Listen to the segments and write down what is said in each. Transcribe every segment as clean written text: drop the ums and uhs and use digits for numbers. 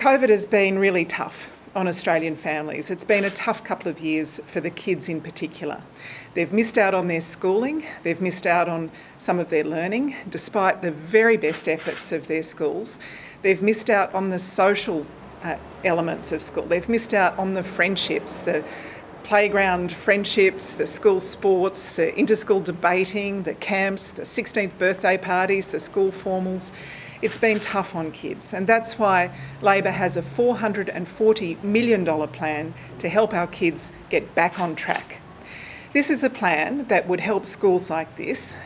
COVID has been really tough on Australian families. It's been a tough couple of years for the kids in particular. They've missed out on their schooling, they've missed out on some of their learning, despite the very best efforts of their schools. They've missed out on the social elements of school. They've missed out on the friendships, the playground friendships, the school sports, the inter-school debating, the camps, the 16th birthday parties, the school formals. It's been tough on kids, and that's why Labor has a $440 million plan to help our kids get back on track. This is a plan that would help schools like this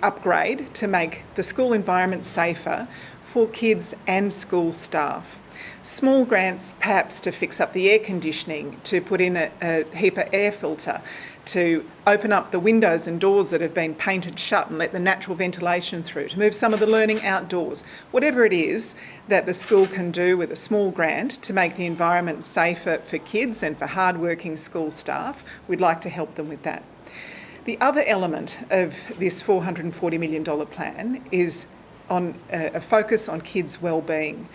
upgrade to make the school environment safer for kids and school staff. Small grants perhaps to fix up the air conditioning, to put in a HEPA air filter, to open up the windows and doors that have been painted shut and let the natural ventilation through, to move some of the learning outdoors. Whatever it is that the school can do with a small grant to make the environment safer for kids and for hard-working school staff, we'd like to help them with that. The other element of this $440 million plan is on a focus on kids' well-being.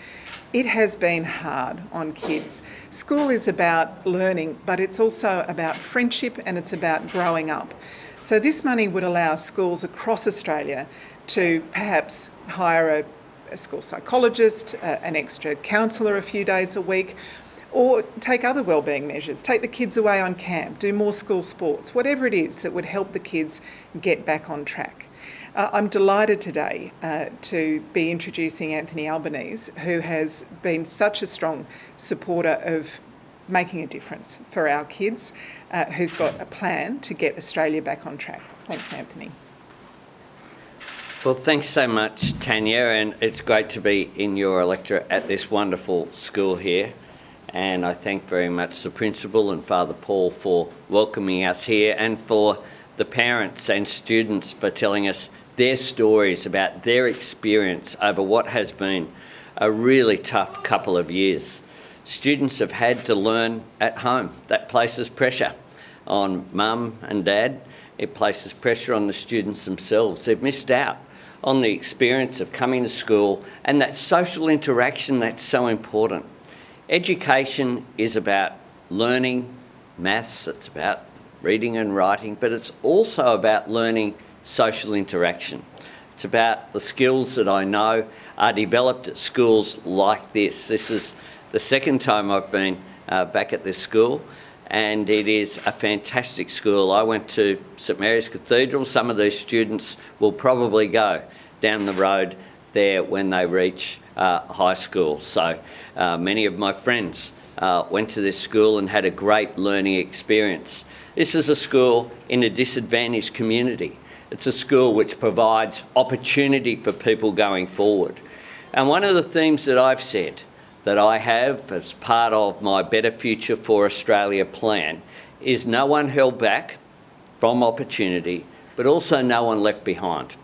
It has been hard on kids. School is about learning, but it's also about friendship and it's about growing up. So this money would allow schools across Australia to perhaps hire a school psychologist, an extra counsellor a few days a week, or take other wellbeing measures, take the kids away on camp, do more school sports, whatever it is that would help the kids get back on track. I'm delighted today to be introducing Anthony Albanese, who has been such a strong supporter of making a difference for our kids, who's got a plan to get Australia back on track. Thanks, Anthony. Well, thanks so much, Tanya, and it's great to be in your electorate at this wonderful school here. And I thank very much the Principal and Father Paul for welcoming us here, and for the parents and students for telling us their stories about their experience over what has been a really tough couple of years. Students have had to learn at home. That places pressure on mum and dad. It places pressure on the students themselves. They've missed out on the experience of coming to school and that social interaction that's so important. Education is about learning maths, it's about reading and writing, but it's also about learning social interaction. It's about the skills that I know are developed at schools like this. This is the second time I've been back at this school, and it is a fantastic school. I went to St Mary's Cathedral. Some of these students will probably go down the road there when they reach high school. So many of my friends went to this school and had a great learning experience. This is a school in a disadvantaged community. It's a school which provides opportunity for people going forward. And one of the themes that I've said that I have as part of my Better Future for Australia plan is no one held back from opportunity, but also no one left behind.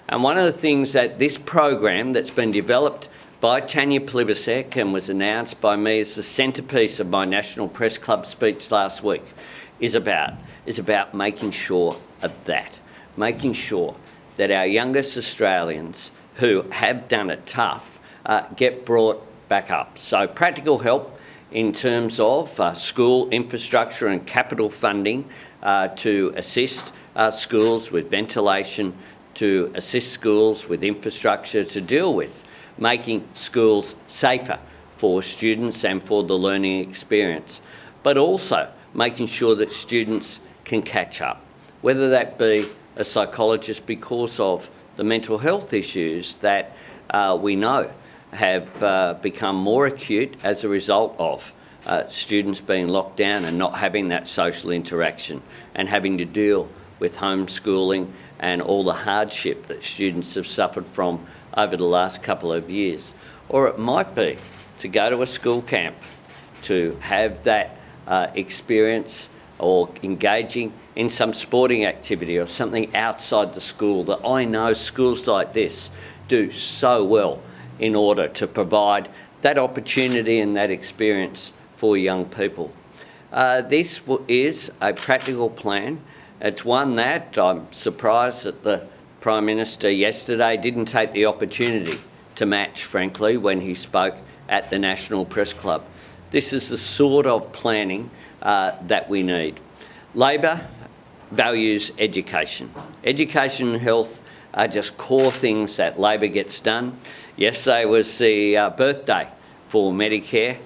And one of the things that this program that's been developed by Tanya Plibersek and was announced by me as the centrepiece of my National Press Club speech last week is about making sure of that. Making sure that our youngest Australians who have done it tough get brought back up. So practical help in terms of school infrastructure and capital funding to assist schools with ventilation, to assist schools with infrastructure to deal with making schools safer for students and for the learning experience, but also making sure that students can catch up, whether that be a psychologist because of the mental health issues that we know have become more acute as a result of students being locked down and not having that social interaction and having to deal with homeschooling and all the hardship that students have suffered from over the last couple of years. Or it might be to go to a school camp, to have that experience or engaging in some sporting activity or something outside the school that I know schools like this do so well in order to provide that opportunity and that experience for young people. This is a practical plan. It's one that I'm surprised that the Prime Minister yesterday didn't take the opportunity to match, frankly, when he spoke at the National Press Club. This is the sort of planning that we need. Labor values education. Education and health are just core things that Labor gets done. Yesterday was the birthday for Medicare.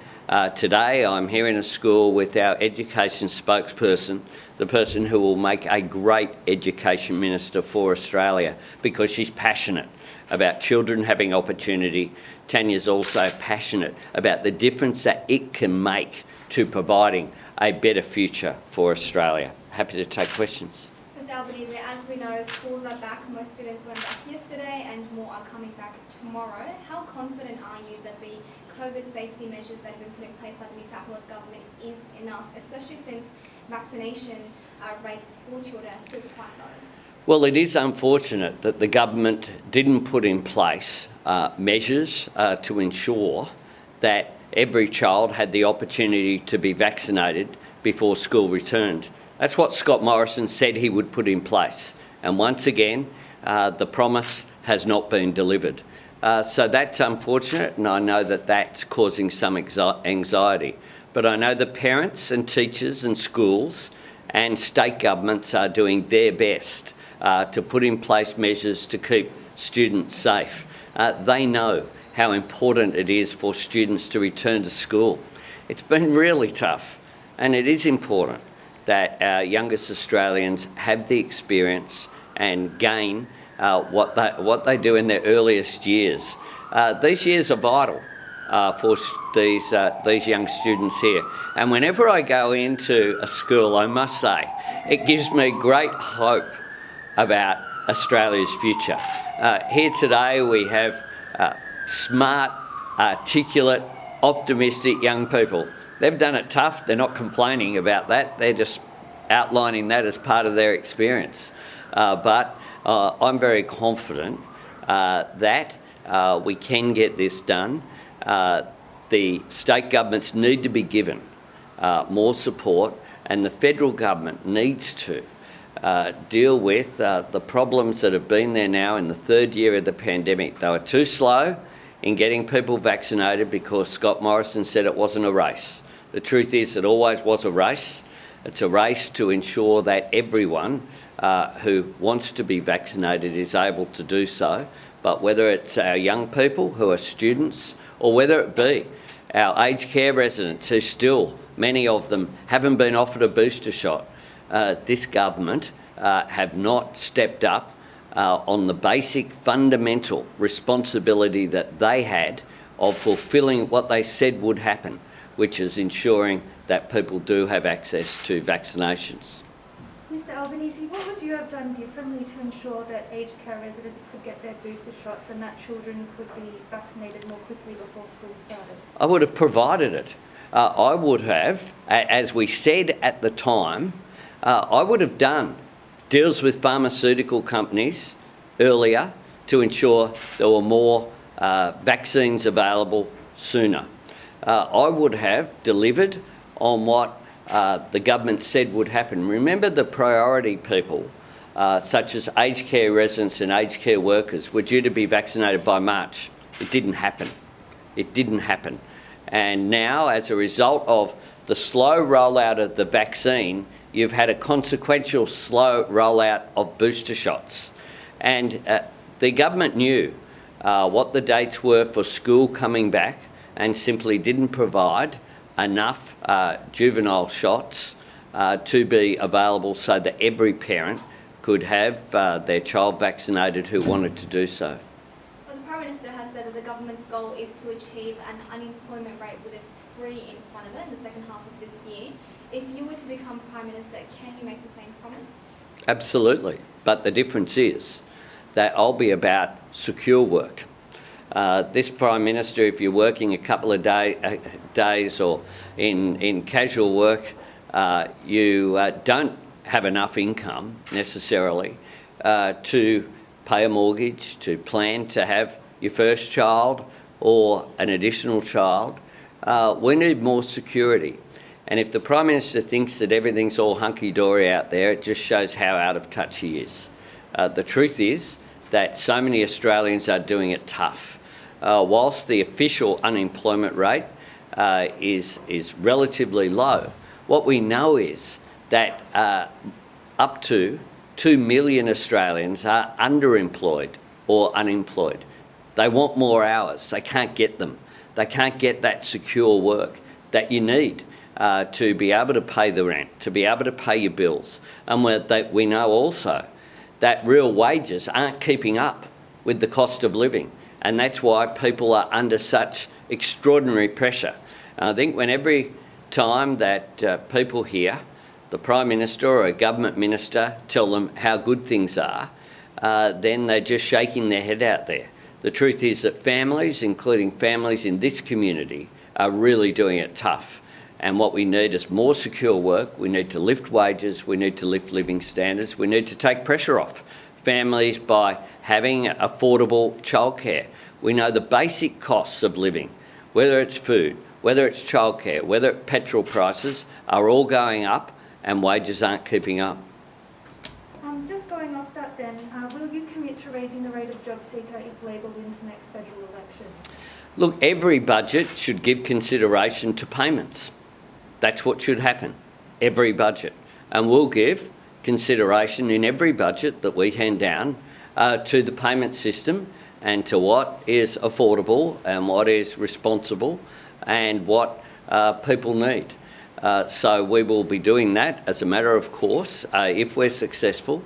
Today I'm here in a school with our education spokesperson, the person who will make a great education minister for Australia because she's passionate about children having opportunity. Tanya's also passionate about the difference that it can make to providing a better future for Australia. Happy to take questions. Mr. Albanese, as we know, schools are back. Most students went back yesterday and more are coming back tomorrow. How confident are you that the COVID safety measures that have been put in place by the New South Wales government is enough, especially since vaccination rates for children are still quite low? Well, it is unfortunate that the government didn't put in place measures to ensure that every child had the opportunity to be vaccinated before school returned. That's what Scott Morrison said he would put in place. And once again, the promise has not been delivered. So that's unfortunate, and I know that that's causing some anxiety. But I know the parents and teachers and schools and state governments are doing their best to put in place measures to keep students safe. They know how important it is for students to return to school. It's been really tough, and it is important that our youngest Australians have the experience and gain what they do in their earliest years. These years are vital for these young students here. And whenever I go into a school, I must say, it gives me great hope about Australia's future. Here today we have smart, articulate, optimistic young people. They've done it tough. They're not complaining about that. They're just outlining that as part of their experience. But I'm very confident that we can get this done. The state governments need to be given more support, and the federal government needs to deal with the problems that have been there now in the third year of the pandemic. They were too slow in getting people vaccinated because Scott Morrison said it wasn't a race. The truth is it always was a race. It's a race to ensure that everyone who wants to be vaccinated is able to do so. But whether it's our young people who are students or whether it be our aged care residents who still, many of them, haven't been offered a booster shot, this government have not stepped up on the basic fundamental responsibility that they had of fulfilling what they said would happen, which is ensuring that people do have access to vaccinations. Mr. Albanese, what would you have done differently to ensure that aged care residents could get their booster shots and that children could be vaccinated more quickly before school started? I would have provided it. I would have, as we said at the time, I would have done deals with pharmaceutical companies earlier to ensure there were more vaccines available sooner. I would have delivered on what the government said would happen. Remember, the priority people, such as aged care residents and aged care workers, were due to be vaccinated by March. It didn't happen. It didn't happen. And now, as a result of the slow rollout of the vaccine, you've had a consequential slow rollout of booster shots. And the government knew what the dates were for school coming back and simply didn't provide enough juvenile shots to be available so that every parent could have their child vaccinated who wanted to do so. Well, the Prime Minister has said that the government's goal is to achieve an unemployment rate with a 3 in front of it in the second half of this year. If you were to become Prime Minister, can you make the same promise? Absolutely. But the difference is that I'll be about secure work. This Prime Minister, if you're working a couple of days or in casual work, you don't have enough income necessarily to pay a mortgage, to plan to have your first child or an additional child. We need more security. And if the Prime Minister thinks that everything's all hunky-dory out there, it just shows how out of touch he is. The truth is that so many Australians are doing it tough. whilst the official unemployment rate is relatively low, what we know is that up to 2 million Australians are underemployed or unemployed. They want more hours. They can't get them. They can't get that secure work that you need to be able to pay the rent, to be able to pay your bills. And we know also that real wages aren't keeping up with the cost of living. And that's why people are under such extraordinary pressure. I think when every time that people hear the Prime Minister or a government minister tell them how good things are, then they're just shaking their head out there. The truth is that families, including families in this community, are really doing it tough. And what we need is more secure work. We need to lift wages. We need to lift living standards. We need to take pressure off families by having affordable childcare. We know the basic costs of living, whether it's food, whether it's childcare, whether it's petrol prices, are all going up and wages aren't keeping up. Just going off that then, will you commit to raising the rate of job seeker if Labor wins the next federal election? Look, every budget should give consideration to payments. That's what should happen, every budget. And we'll give consideration in every budget that we hand down to the payment system and to what is affordable and what is responsible and what people need. So we will be doing that as a matter of course if we're successful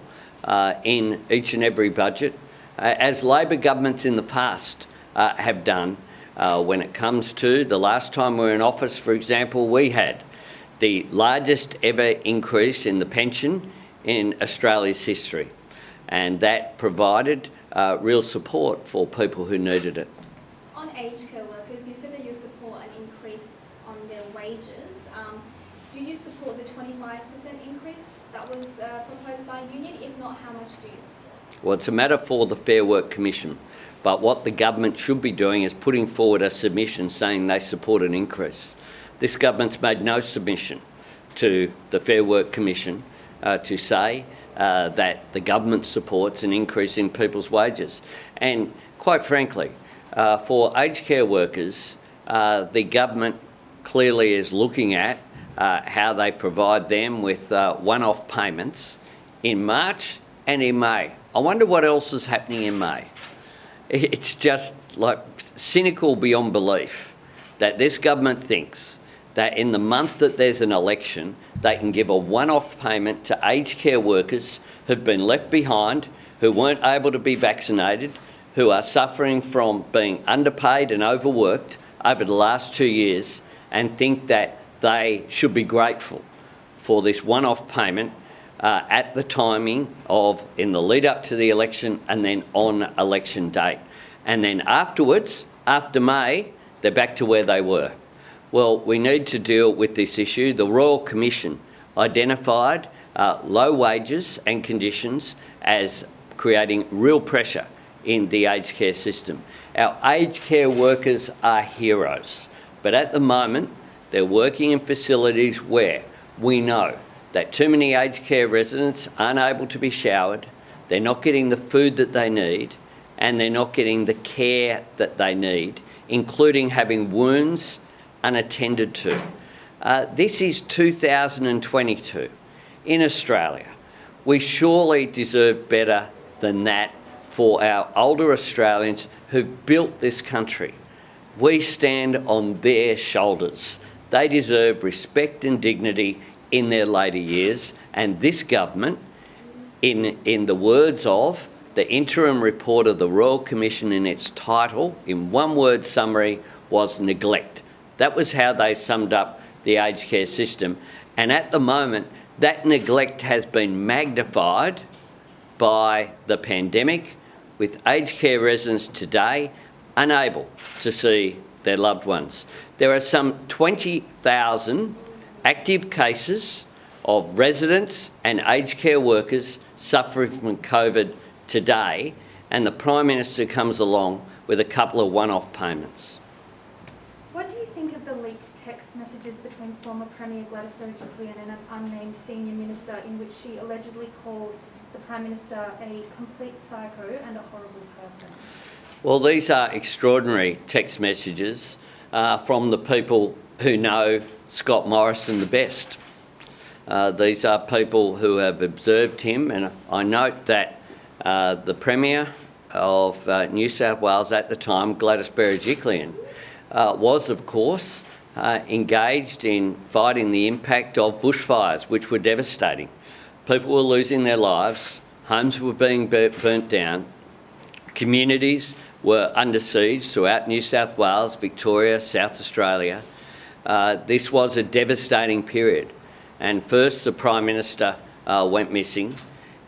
in each and every budget, as Labor governments in the past have done. When it comes to the last time we were in office, for example, we had the largest ever increase in the pension in Australia's history, and that provided real support for people who needed it. On aged care workers, you said that you support an increase on their wages. Do you support the 25% increase that was proposed by a union? If not, how much do you support? Well, it's a matter for the Fair Work Commission, but what the government should be doing is putting forward a submission saying they support an increase. This government's made no submission to the Fair Work Commission to say that the government supports an increase in people's wages. And quite frankly, for aged care workers, the government clearly is looking at how they provide them with one-off payments in March and in May. I wonder what else is happening in May. It's just like cynical beyond belief that this government thinks that in the month that there's an election, they can give a one-off payment to aged care workers who've been left behind, who weren't able to be vaccinated, who are suffering from being underpaid and overworked over the last 2 years, and think that they should be grateful for this one-off payment at the timing of in the lead up to the election and then on election date. And then afterwards, after May, they're back to where they were. Well, we need to deal with this issue. The Royal Commission identified low wages and conditions as creating real pressure in the aged care system. Our aged care workers are heroes, but at the moment, they're working in facilities where we know that too many aged care residents aren't able to be showered, they're not getting the food that they need, and they're not getting the care that they need, including having wounds unattended to. This is 2022 in Australia. We surely deserve better than that for our older Australians who built this country. We stand on their shoulders. They deserve respect and dignity in their later years, and this government, in the words of the interim report of the Royal Commission in its title, in one-word summary, was neglect. That was how they summed up the aged care system. And at the moment, that neglect has been magnified by the pandemic, with aged care residents today unable to see their loved ones. There are some 20,000 active cases of residents and aged care workers suffering from COVID today, and the Prime Minister comes along with a couple of one-off payments. What do you think of the leaked text messages between former Premier Gladys Berejiklian and an unnamed senior minister in which she allegedly called the Prime Minister a complete psycho and a horrible person? Well, these are extraordinary text messages from the people who know Scott Morrison the best. These are people who have observed him, and I note that the Premier of New South Wales at the time, Gladys Berejiklian, was, of course, engaged in fighting the impact of bushfires, which were devastating. People were losing their lives, homes were being burnt down, communities were under siege throughout New South Wales, Victoria, South Australia. This was a devastating period. And first the Prime Minister went missing,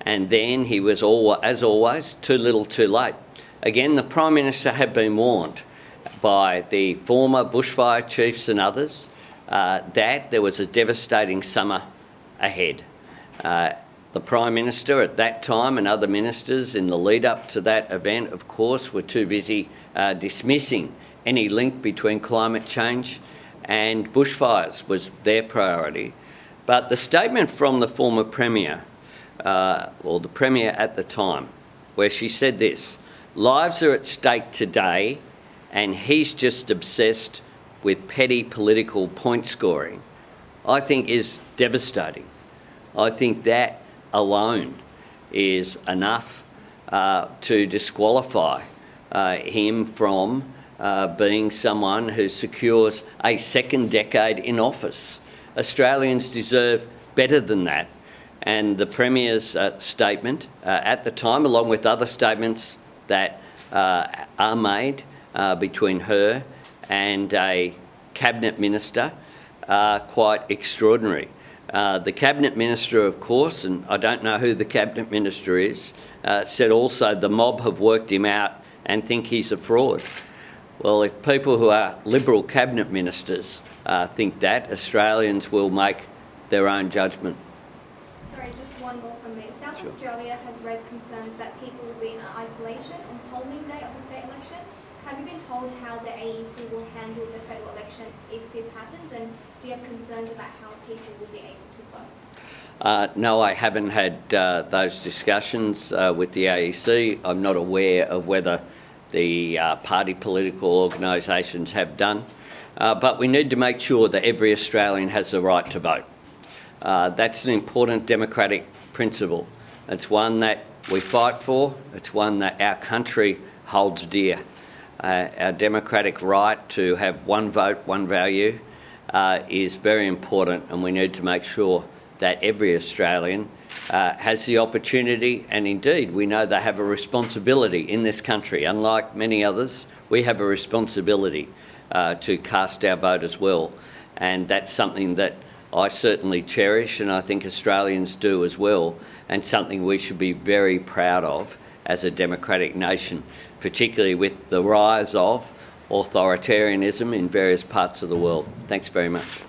and then he was, as always, too little too late. Again, the Prime Minister had been warned by the former bushfire chiefs and others that there was a devastating summer ahead. The Prime Minister at that time and other ministers in the lead up to that event, of course, were too busy dismissing any link between climate change and bushfires was their priority. But the statement from the former Premier, or the Premier at the time, where she said this: "Lives are at stake today and he's just obsessed with petty political point scoring," I think is devastating. I think that alone is enough to disqualify him from being someone who secures a second decade in office. Australians deserve better than that. And the Premier's statement at the time, along with other statements that are made between her and a Cabinet Minister, are quite extraordinary. The Cabinet Minister, of course, and I don't know who the Cabinet Minister is, said also the mob have worked him out and think he's a fraud. Well, if people who are Liberal Cabinet Ministers think that, Australians will make their own judgment. Sorry, just one more from me. South Australia has raised concerns that people will be in isolation on polling day of the state election. Have you been told how the AEC will handle the federal election if this happens, and do you have concerns about how people will be able to vote? No, I haven't had those discussions with the AEC. I'm not aware of whether the party political organisations have done, but we need to make sure that every Australian has the right to vote. That's an important democratic principle. It's one that we fight for. It's one that our country holds dear. Our democratic right to have one vote, one value is very important, and we need to make sure that every Australian has the opportunity, and indeed we know they have a responsibility in this country. Unlike many others, we have a responsibility to cast our vote as well, and that's something that I certainly cherish, and I think Australians do as well, and something we should be very proud of as a democratic nation, particularly with the rise of authoritarianism in various parts of the world. Thanks very much.